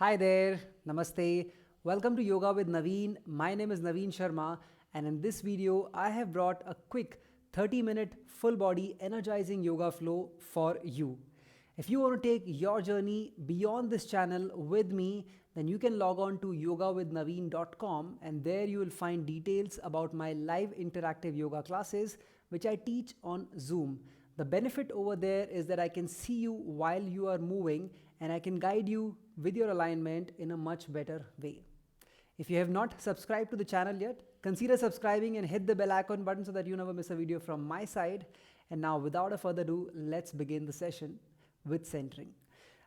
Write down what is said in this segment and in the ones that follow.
Hi there, Namaste. Welcome to Yoga with Naveen. My name is Naveen Sharma, and in this video, I have brought a quick 30-minute full body energizing yoga flow for you. If you want to take your journey beyond this channel with me, then you can log on to yogawithnaveen.com, and there you will find details about my live interactive yoga classes which I teach on Zoom. The benefit over there is that I can see you while you are moving and I can guide you with your alignment in a much better way. If you have not subscribed to the channel yet, consider subscribing and hit the bell icon button so that you never miss a video from my side. And now, without a further ado, let's begin the session with centering.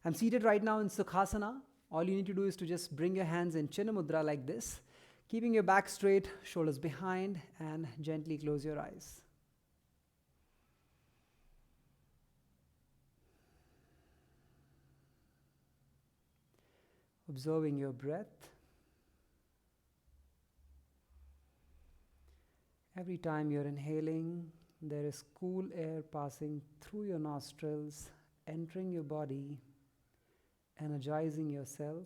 I'm seated right now in Sukhasana. All you need to do is to just bring your hands in Chinna Mudra like this, keeping your back straight, shoulders behind, and gently close your eyes. Observing your breath. Every time you're inhaling, there is cool air passing through your nostrils, entering your body, energizing yourself.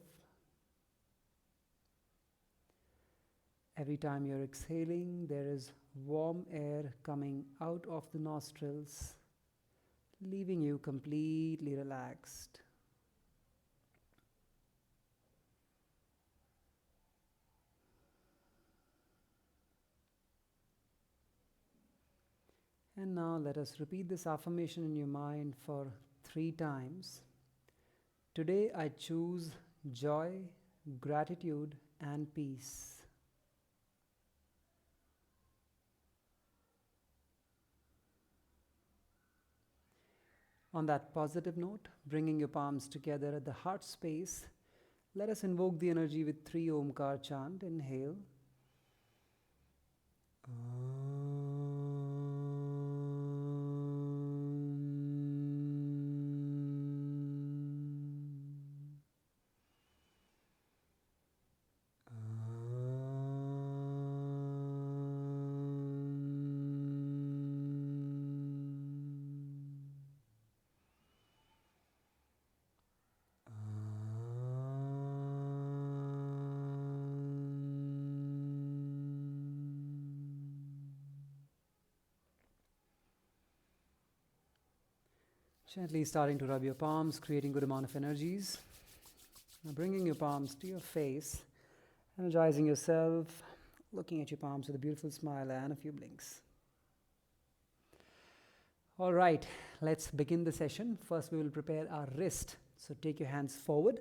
Every time you're exhaling, there is warm air coming out of the nostrils, leaving you completely relaxed. And now let us repeat this affirmation in your mind for 3 times. Today I choose joy, gratitude, and peace. On that positive note, bringing your palms together at the heart space, let us invoke the energy with 3 Omkar chant. Inhale. Gently starting to rub your palms, creating good amount of energies. Now bringing your palms to your face, energizing yourself, looking at your palms with a beautiful smile and a few blinks. All right, let's begin the session. First, we will prepare our wrist. So take your hands forward,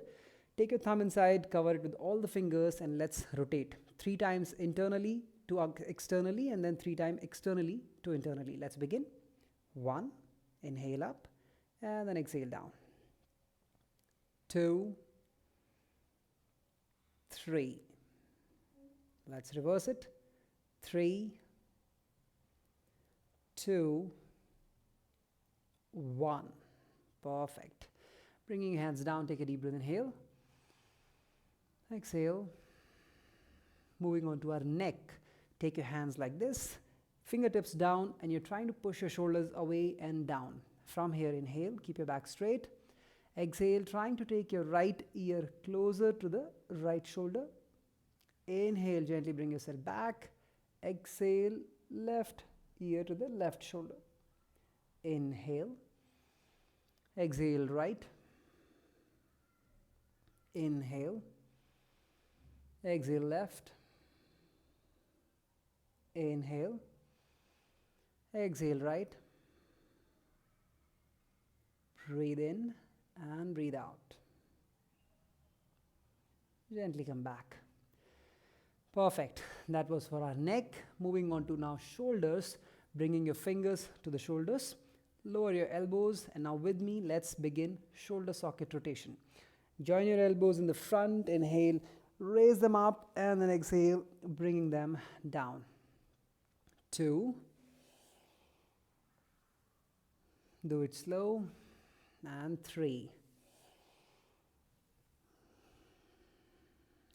take your thumb inside, cover it with all the fingers, and let's rotate 3 times internally to externally, and then 3 times externally to internally. Let's begin. 1, inhale up, and then exhale down. 2, 3. Let's reverse it. 3, 2, 1. Perfect. Bringing your hands down, take a deep breath. Inhale. Exhale. Moving on to our neck. Take your hands like this, fingertips down, and you're trying to push your shoulders away and down. From here, inhale, keep your back straight. Exhale, trying to take your right ear closer to the right shoulder. Inhale, gently bring yourself back. Exhale, left ear to the left shoulder. Inhale. Exhale, right. Inhale. Exhale, left. Inhale. Exhale, right. Breathe in and breathe out. Gently come back. Perfect. That was for our neck. Moving on to now shoulders. Bringing your fingers to the shoulders. Lower your elbows, and now with me, let's begin shoulder socket rotation. Join your elbows in the front. Inhale, raise them up, and then exhale, bringing them down. 2. Do it slow. And 3.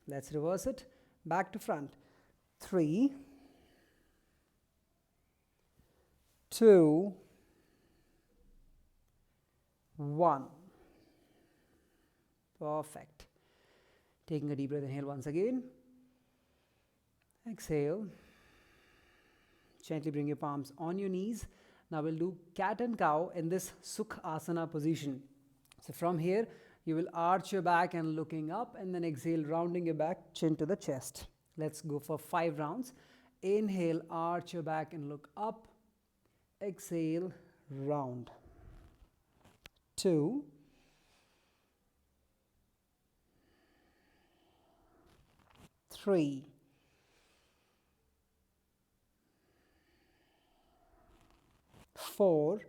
Let's reverse it. Back to front. 3, 2, 1. Perfect. Taking a deep breath, inhale once again. Exhale. Gently bring your palms on your knees. Now we'll do cat and cow in this Sukh Asana position. So from here, you will arch your back and looking up, and then exhale, rounding your back, chin to the chest. Let's go for 5 rounds. Inhale, arch your back and look up. Exhale, round. 2. 3. 4.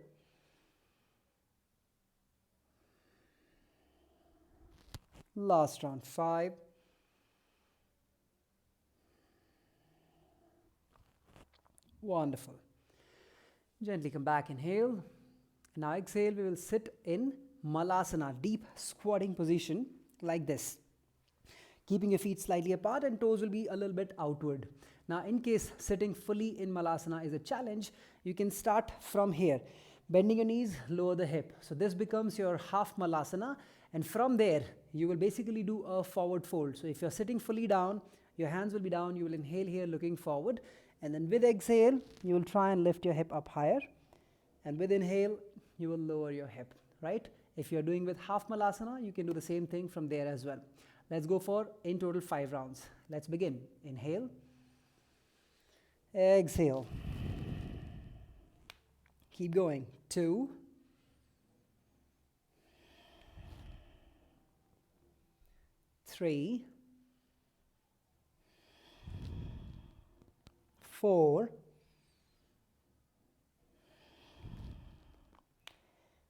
5. Wonderful. Gently come back, inhale. Now exhale, we will sit in Malasana, deep squatting position like this. Keeping your feet slightly apart and toes will be a little bit outward. Now in case sitting fully in Malasana is a challenge, you can start from here. Bending your knees, lower the hip. So this becomes your half Malasana, and from there you will basically do a forward fold. So if you're sitting fully down, your hands will be down, you will inhale here looking forward, and then with exhale, you will try and lift your hip up higher, and with inhale, you will lower your hip, right? If you're doing with half Malasana, you can do the same thing from there as well. Let's go for, in total, 5 rounds. Let's begin. Inhale. Exhale. Keep going. 2. 3. 4.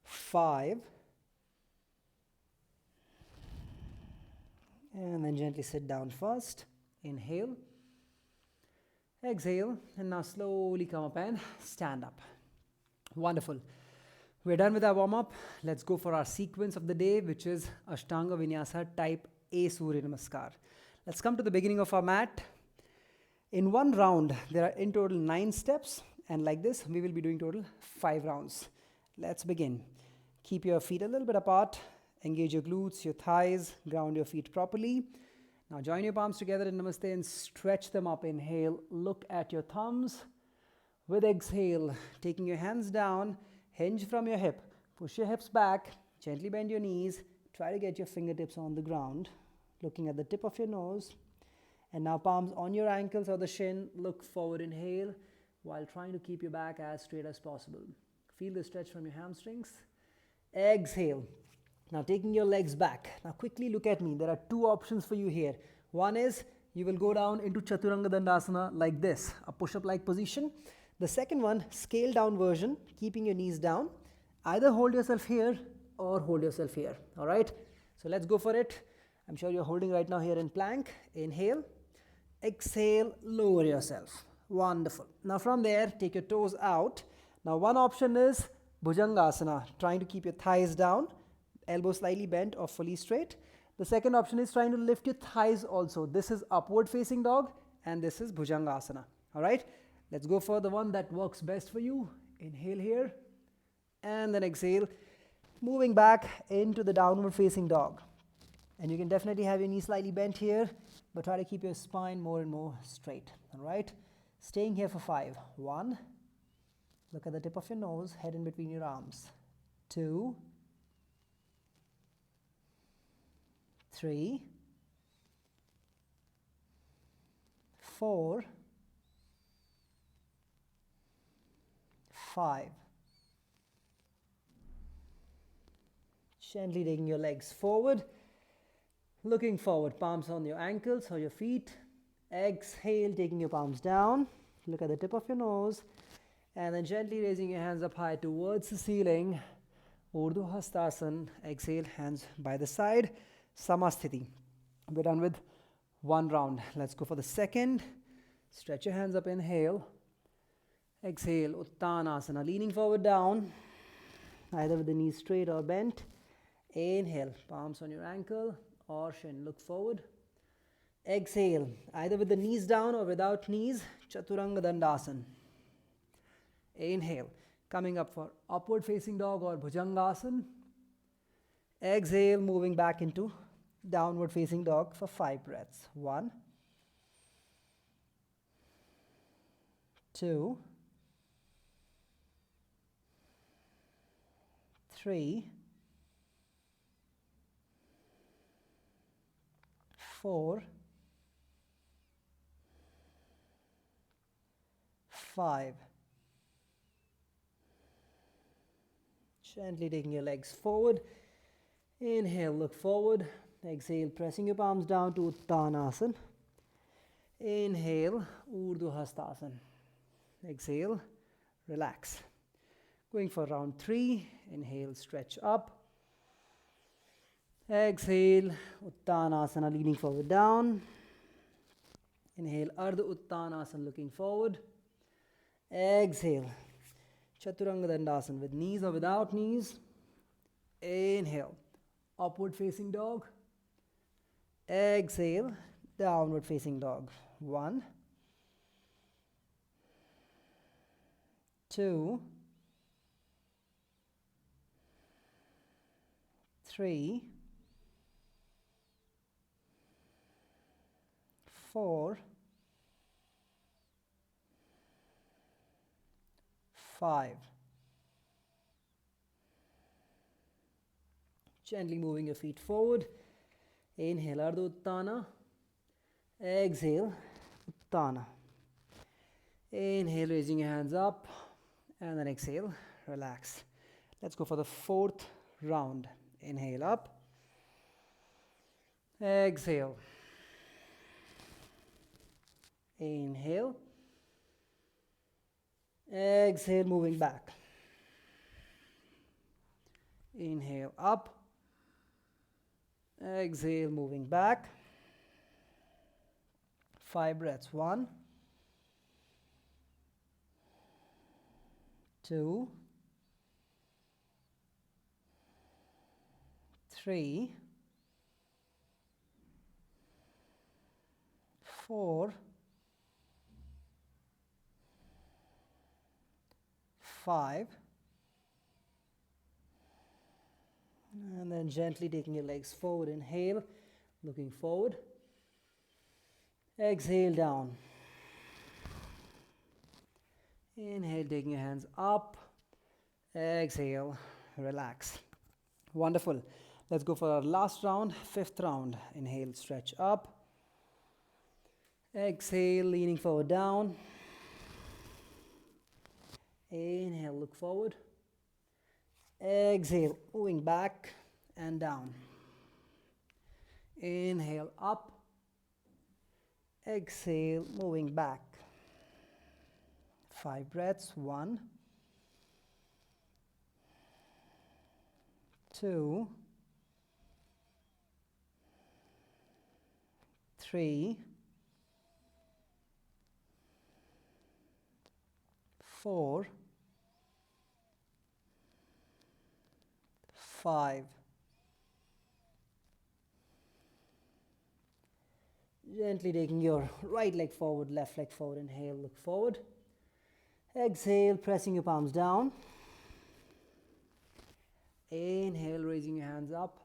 5. And then gently sit down first. Inhale. Exhale. And now slowly come up and stand up. Wonderful. We're done with our warm-up. Let's go for our sequence of the day, which is Ashtanga Vinyasa type A Surya Namaskar. Let's come to the beginning of our mat. In one round, there are in total 9 steps. And like this, we will be doing total 5 rounds. Let's begin. Keep your feet a little bit apart. Engage your glutes, your thighs, ground your feet properly. Now join your palms together in Namaste and stretch them up. Inhale, look at your thumbs. With exhale, taking your hands down, hinge from your hip. Push your hips back, gently bend your knees. Try to get your fingertips on the ground, looking at the tip of your nose. And now palms on your ankles or the shin. Look forward, inhale, while trying to keep your back as straight as possible. Feel the stretch from your hamstrings. Exhale. Now taking your legs back. Now quickly look at me. There are 2 options for you here. One is you will go down into Chaturanga Dandasana like this, a push-up-like position. The second one, scale down version, keeping your knees down. Either hold yourself here or hold yourself here. All right? So let's go for it. I'm sure you're holding right now here in plank. Inhale. Exhale, lower yourself. Wonderful. Now from there, take your toes out. Now one option is Bhujangasana, trying to keep your thighs down, elbows slightly bent or fully straight. The second option is trying to lift your thighs also. This is upward facing dog and this is Bhujangasana. All right? Let's go for the one that works best for you. Inhale here and then exhale, moving back into the downward facing dog. And you can definitely have your knees slightly bent here, but try to keep your spine more and more straight. All right? Staying here for 5. 1. Look at the tip of your nose, head in between your arms. 2. 3. 4. 5. Gently taking your legs forward, looking forward, palms on your ankles or your feet. Exhale, taking your palms down. Look at the tip of your nose. And then gently raising your hands up high towards the ceiling. Urdhva Hastasana. Exhale, hands by the side. Samasthiti. We're done with 1 round. Let's go for the second. Stretch your hands up, inhale. Exhale, Uttanasana. Leaning forward down, either with the knees straight or bent. Inhale, palms on your ankle or shin. Look forward. Exhale, either with the knees down or without knees. Chaturanga Dandasana. Inhale, coming up for upward facing dog or Bhujangasana. Exhale, moving back into Downward facing dog for 5 breaths. 1, 2, 3, 4, 5. Gently taking your legs forward. Inhale, look forward. Exhale, pressing your palms down to Uttanasana. Inhale, Urdhva Hastasana. Exhale, relax. Going for round 3. Inhale, stretch up. Exhale, Uttanasana, leaning forward down. Inhale, Ardha Uttanasana, looking forward. Exhale, Chaturanga Dandasana with knees or without knees. Inhale, upward facing dog. Exhale, downward facing dog. 1, 2, 3, 4, 5. Gently moving your feet forward. Inhale, Ardha Uttana. Exhale, Uttana. Inhale, raising your hands up. And then exhale, relax. Let's go for the 4th round. Inhale up. Exhale. Inhale. Exhale, moving back. Inhale up. Exhale, moving back. 5 breaths. 1, 2, 3, 4, 5. And then gently taking your legs forward. Inhale, looking forward. Exhale, down. Inhale, taking your hands up. Exhale, relax. Wonderful. Let's go for our last round, 5th round. Inhale, stretch up. Exhale, leaning forward down. Inhale, look forward. Exhale, moving back and down. Inhale, up. Exhale, moving back. 5 breaths. 1, 2, 3, 4, 5. Gently taking your right leg forward, left leg forward. Inhale, look forward. Exhale, pressing your palms down. Inhale, raising your hands up.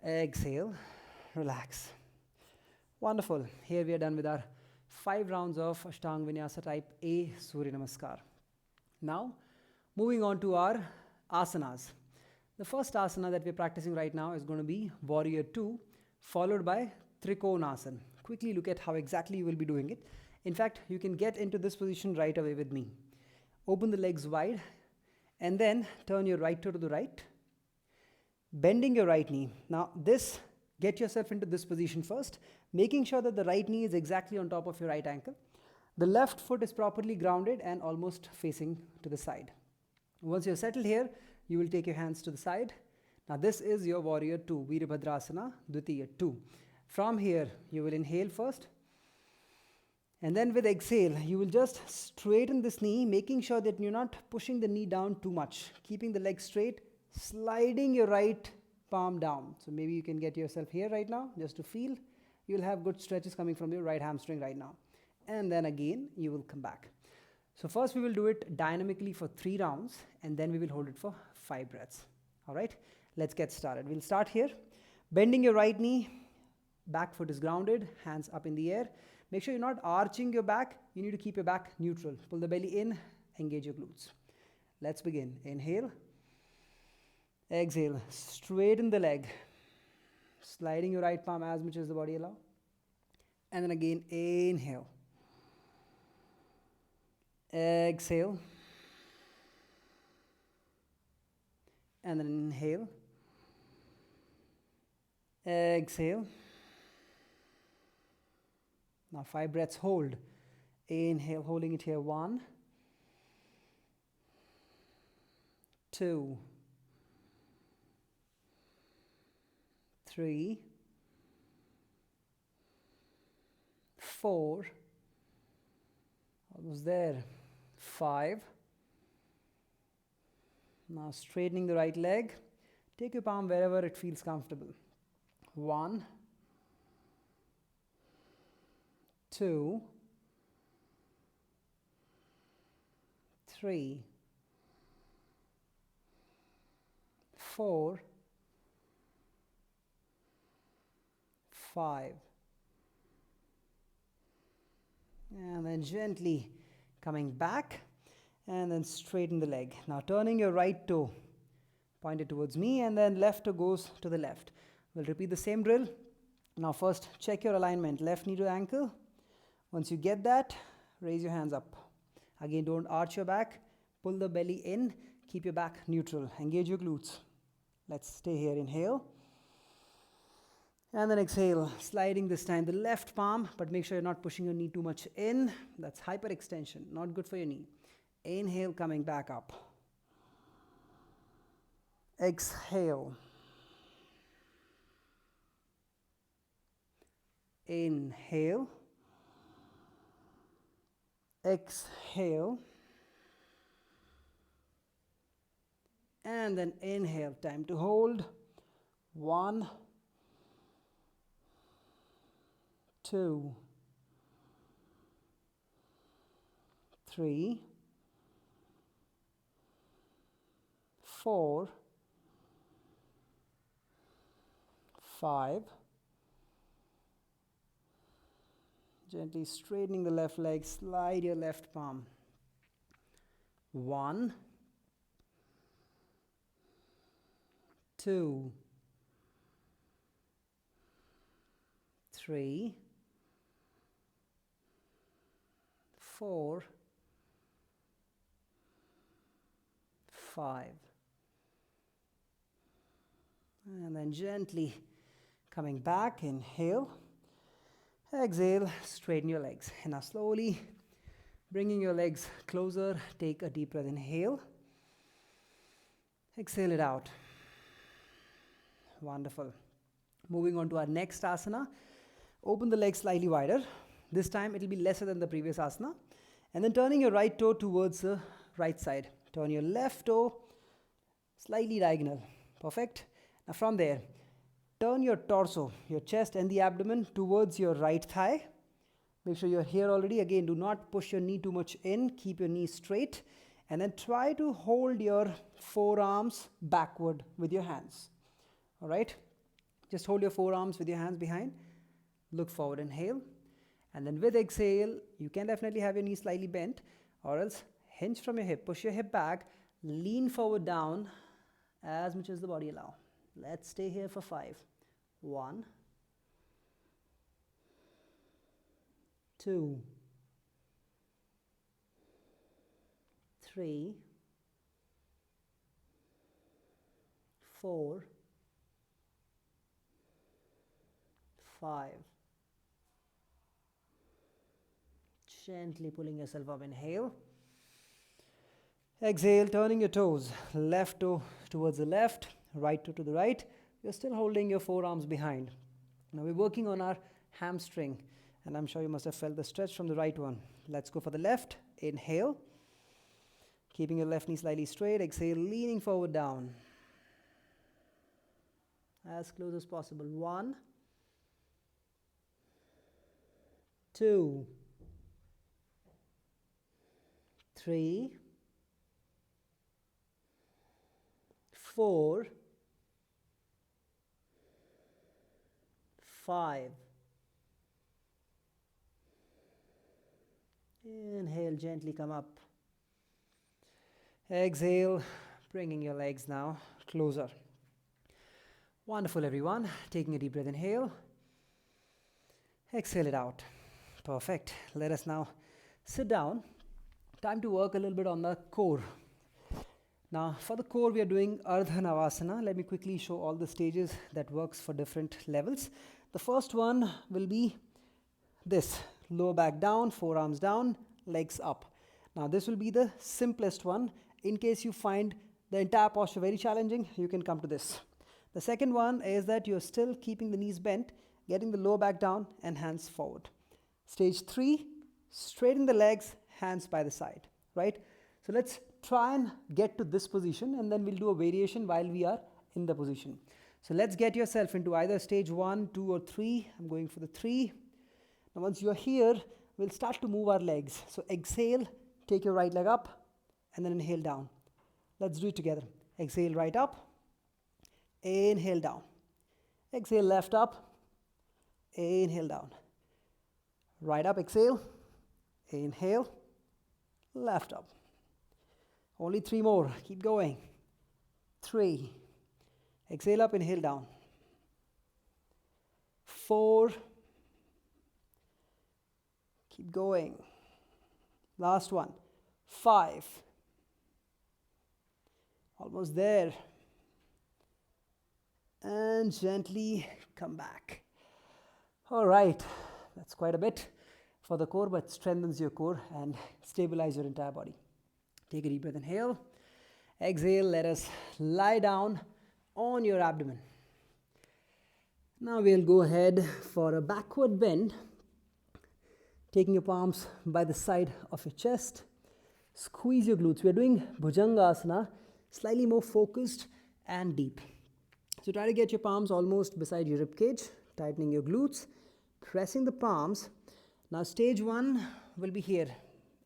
Exhale, relax. Wonderful. Here we are done with our 5 rounds of Ashtanga Vinyasa type A Surya Namaskar. Now, moving on to our asanas. The first asana that we're practicing right now is going to be Warrior 2, followed by Trikonasana. Quickly look at how exactly you will be doing it. In fact, you can get into this position right away with me. Open the legs wide and then turn your right toe to the right, bending your right knee. Now this, get yourself into this position first, making sure that the right knee is exactly on top of your right ankle. The left foot is properly grounded and almost facing to the side. Once you're settled here, you will take your hands to the side. Now this is your Warrior 2, Virabhadrasana, Dvitiya 2. From here, you will inhale first. And then with exhale, you will just straighten this knee, making sure that you're not pushing the knee down too much. Keeping the leg straight, sliding your right palm down. So maybe you can get yourself here right now, just to feel. You'll have good stretches coming from your right hamstring right now. And then again, you will come back. So first we will do it dynamically for 3 rounds, and then we will hold it for 5 breaths. All right, let's get started. We'll start here. Bending your right knee, back foot is grounded, hands up in the air. Make sure you're not arching your back. You need to keep your back neutral. Pull the belly in, engage your glutes. Let's begin. Inhale. Exhale. Straighten the leg. Sliding your right palm as much as the body allows. And then again, inhale. Exhale. And then inhale. Exhale. Now 5 breaths, hold. Inhale, holding it here. 1, 2, 3, 4, almost there, 5. Now straightening the right leg. Take your palm wherever it feels comfortable. 1, 2, 3, 4, 5. And then gently coming back and then straighten the leg. Now turning your right toe, point it towards me, and then left toe goes to the left. We'll repeat the same drill. Now first check your alignment, left knee to ankle. Once you get that, raise your hands up. Again, don't arch your back. Pull the belly in. Keep your back neutral. Engage your glutes. Let's stay here. Inhale. And then exhale. Sliding this time the left palm, but make sure you're not pushing your knee too much in. That's hyperextension. Not good for your knee. Inhale, coming back up. Exhale. Inhale. Exhale. And then inhale. Time to hold. 1, 2, 3, 4, 5. Gently straightening the left leg, slide your left palm. 1, 2, 3, 4, 5. And then gently coming back, inhale. Exhale, straighten your legs. And now slowly bringing your legs closer, take a deep breath. Inhale. Exhale it out. Wonderful. Moving on to our next asana. Open the legs slightly wider. This time it will be lesser than the previous asana. And then turning your right toe towards the right side. Turn your left toe slightly diagonal. Perfect. Now from there, turn your torso, your chest and the abdomen towards your right thigh. Make sure you're here already. Again, do not push your knee too much in. Keep your knee straight. And then try to hold your forearms backward with your hands. All right? Just hold your forearms with your hands behind. Look forward, inhale. And then with exhale, you can definitely have your knee slightly bent, or else hinge from your hip. Push your hip back. Lean forward down as much as the body allows. Let's stay here for 5. 1, 2, 3, 4, 5. Gently pulling yourself up. Inhale. Exhale, turning your toes. Left toe towards the left, right toe to the right. You're still holding your forearms behind. Now we're working on our hamstring, and I'm sure you must have felt the stretch from the right one. Let's go for the left. Inhale. Keeping your left knee slightly straight. Exhale, leaning forward down. As close as possible. 1, 2, 3, 4, 5. Inhale, gently come up. Exhale, bringing your legs now closer. Wonderful, everyone. Taking a deep breath, inhale. Exhale it out. Perfect. Let us now sit down. Time to work a little bit on the core. Now, for the core, we are doing Ardha Navasana. Let me quickly show all the stages that works for different levels. The first one will be this. Lower back down, forearms down, legs up. Now, this will be the simplest one. In case you find the entire posture very challenging, you can come to this. The second one is that you're still keeping the knees bent, getting the lower back down and hands forward. Stage 3, straighten the legs, hands by the side, right? So let's try and get to this position, and then we'll do a variation while we are in the position. So let's get yourself into either stage 1, 2 or 3. I'm going for the 3. Now once you're here, we'll start to move our legs. So exhale, take your right leg up, and then inhale down. Let's do it together. Exhale right up, inhale down. Exhale left up, inhale down. Right up, exhale, inhale, left up. Only 3 more, keep going. 3, exhale up, inhale down. 4, keep going. Last one. 5, almost there. And gently come back. All right, that's quite a bit for the core, but strengthens your core and stabilize your entire body. Take a deep breath, inhale. Exhale, let us lie down on your abdomen. Now we'll go ahead for a backward bend, taking your palms by the side of your chest. Squeeze your glutes. We are doing Bhujangasana, slightly more focused and deep. So try to get your palms almost beside your ribcage, tightening your glutes, pressing the palms. Now stage 1 will be here,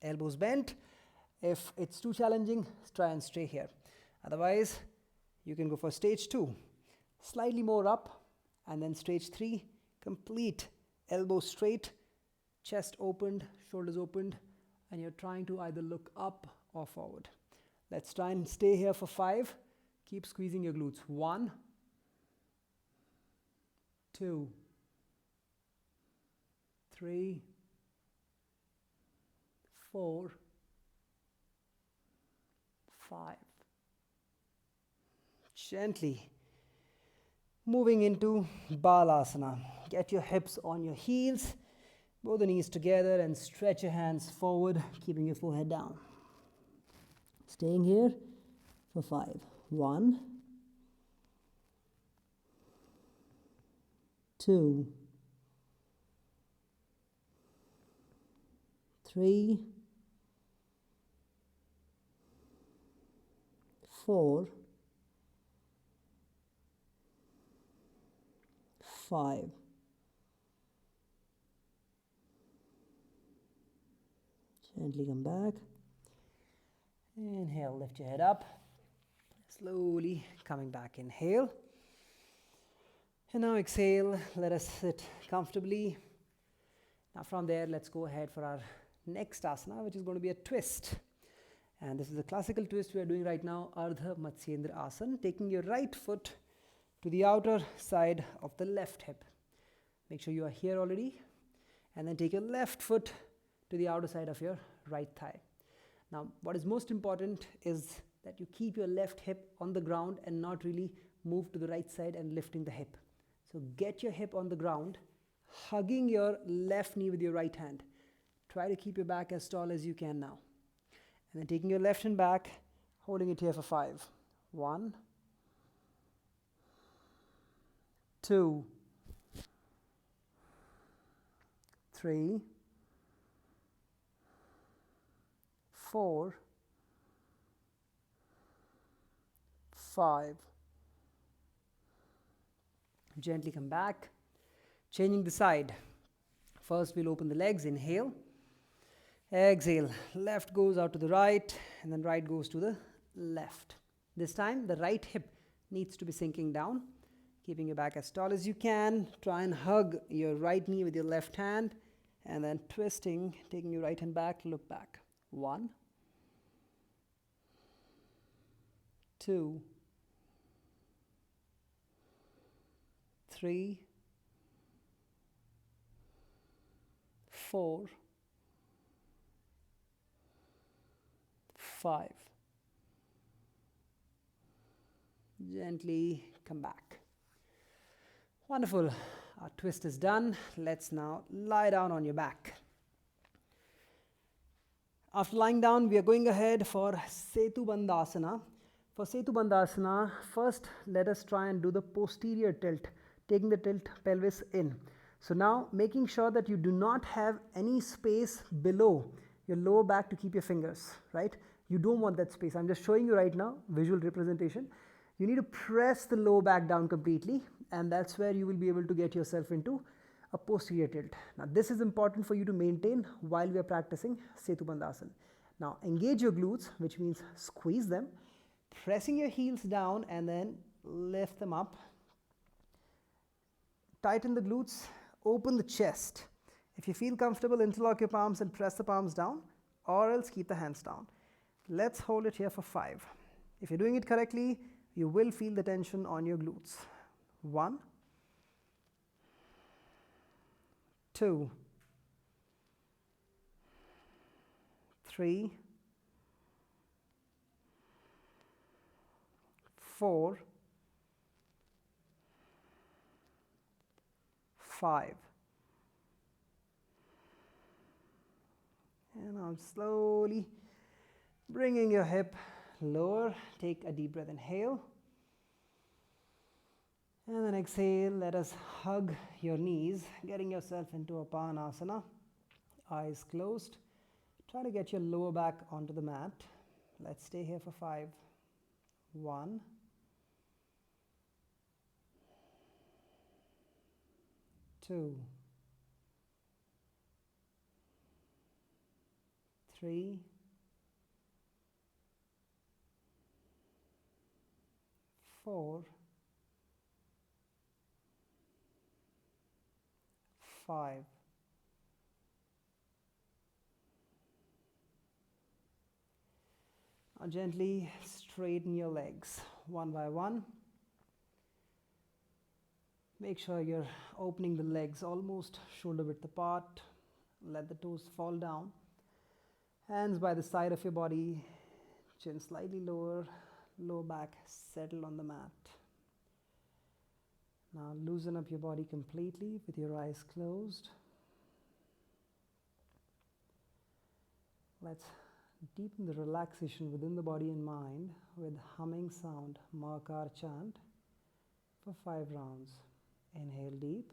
elbows bent. If it's too challenging, try and stay here. Otherwise, you can go for stage 2, slightly more up, and then stage 3, complete elbows straight, chest opened, shoulders opened, and you're trying to either look up or forward. Let's try and stay here for 5. Keep squeezing your glutes. 1, 2, 3, 4, 5. Gently moving into Balasana. Get your hips on your heels, both the knees together, and stretch your hands forward, keeping your forehead down. Staying here for 5. 1, 2, 3, 4, 5. Gently come back. Inhale, lift your head up. Slowly coming back. Inhale. And now exhale. Let us sit comfortably. Now from there, let's go ahead for our next asana, which is going to be a twist. And this is a classical twist we are doing right now, Ardha Matsyendra Asana, taking your right foot to the outer side of the left hip. Make sure you are here already. And then take your left foot to the outer side of your right thigh. Now, what is most important is that you keep your left hip on the ground and not really move to the right side and lifting the hip. So get your hip on the ground, hugging your left knee with your right hand. Try to keep your back as tall as you can now. And then taking your left hand back, holding it here for 5. 1, 2, 3, 4, 5. Gently come back. Changing the side. First, we'll open the legs. Inhale. Exhale. Left goes out to the right, and then right goes to the left. This time, the right hip needs to be sinking down. Keeping your back as tall as you can. Try and hug your right knee with your left hand and then twisting, taking your right hand back, look back. 1, 2, 3, 4, 5. Gently come back. Wonderful. Our twist is done. Let's now lie down on your back. After lying down, we are going ahead for Setu Bandhasana. For Setu Bandhasana, first let us try and do the posterior tilt, taking the tilt pelvis in. So now making sure that you do not have any space below your lower back to keep your fingers, right? You don't want that space. I'm just showing you right now, visual representation. You need to press the lower back down completely, and that's where you will be able to get yourself into a posterior tilt. Now this is important for you to maintain while we are practicing Setu Bandhasana. Now engage your glutes, which means squeeze them, pressing your heels down and then lift them up. Tighten the glutes, open the chest. If you feel comfortable, interlock your palms and press the palms down, or else keep the hands down. Let's hold it here for 5. If you're doing it correctly, you will feel the tension on your glutes. 1, 2, 3, 4, 5. And now slowly bringing your hip lower. Take a deep breath, inhale. And then exhale, let us hug your knees, getting yourself into a Pranayama. Eyes closed. Try to get your lower back onto the mat. Let's stay here for 5. 1, 2, 3, 4, 5. Now gently straighten your legs one by one. Make sure you're opening the legs almost shoulder width apart. Let the toes fall down. Hands by the side of your body, chin slightly lower, lower back settled on the mat. Now loosen up your body completely with your eyes closed. Let's deepen the relaxation within the body and mind with humming sound, Makar chant for 5 rounds. Inhale deep.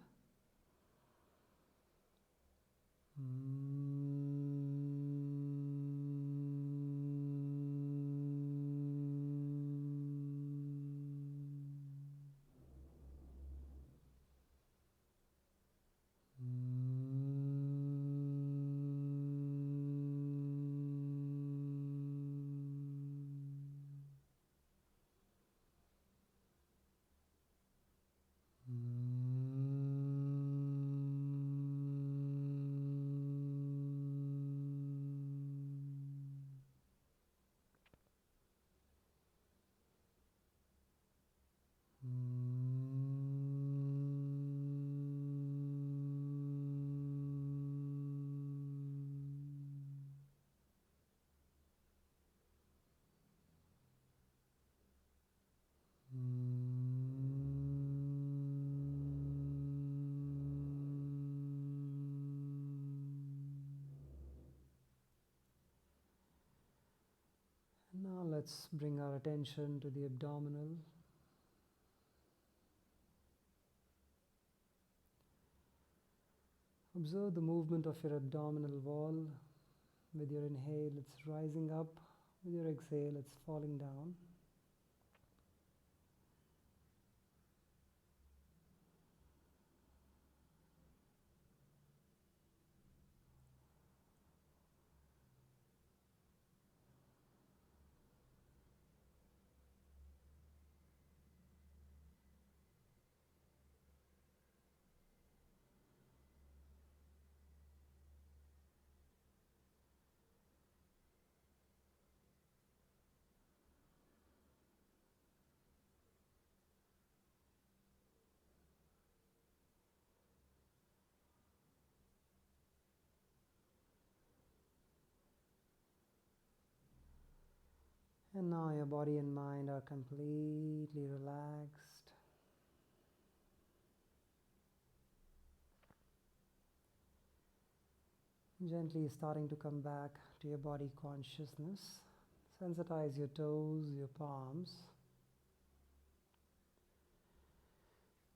Now let's bring our attention to the abdominal. Observe the movement of your abdominal wall. With your inhale, it's rising up. With your exhale, it's falling down. And now your body and mind are completely relaxed. Gently starting to come back to your body consciousness. Sensitize your toes, your palms.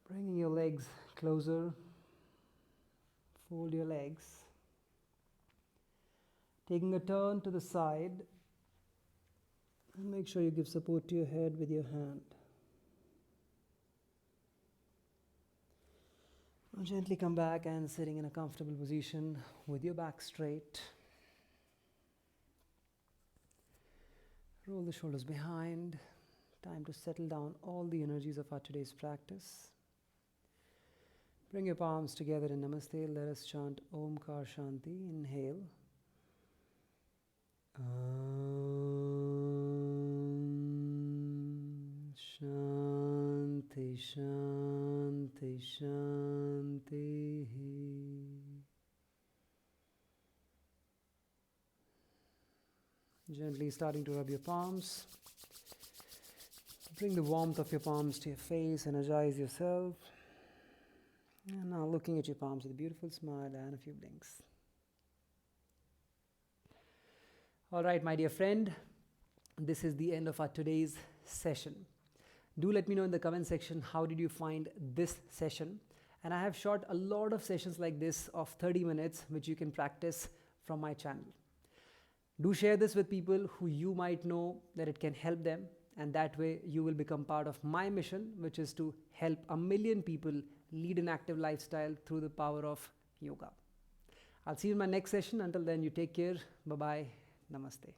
Bringing your legs closer. Fold your legs. Taking a turn to the side. And make sure you give support to your head with your hand. Now gently come back and sitting in a comfortable position with your back straight. Roll the shoulders behind. Time to settle down all the energies of our today's practice. Bring your palms together in Namaste. Let us chant Omkar Shanti. Inhale. Shanti, Shanti, Shanti. Gently starting to rub your palms. Bring the warmth of your palms to your face, energize yourself. And now looking at your palms with a beautiful smile and a few blinks. All right, my dear friend, this is the end of our today's session. Do let me know in the comment section how did you find this session. And I have shot a lot of sessions like this of 30 minutes which you can practice from my channel. Do share this with people who you might know that it can help them, and that way you will become part of my mission, which is to help 1 million people lead an active lifestyle through the power of yoga. I'll see you in my next session. Until then, you take care. Bye-bye. Namaste.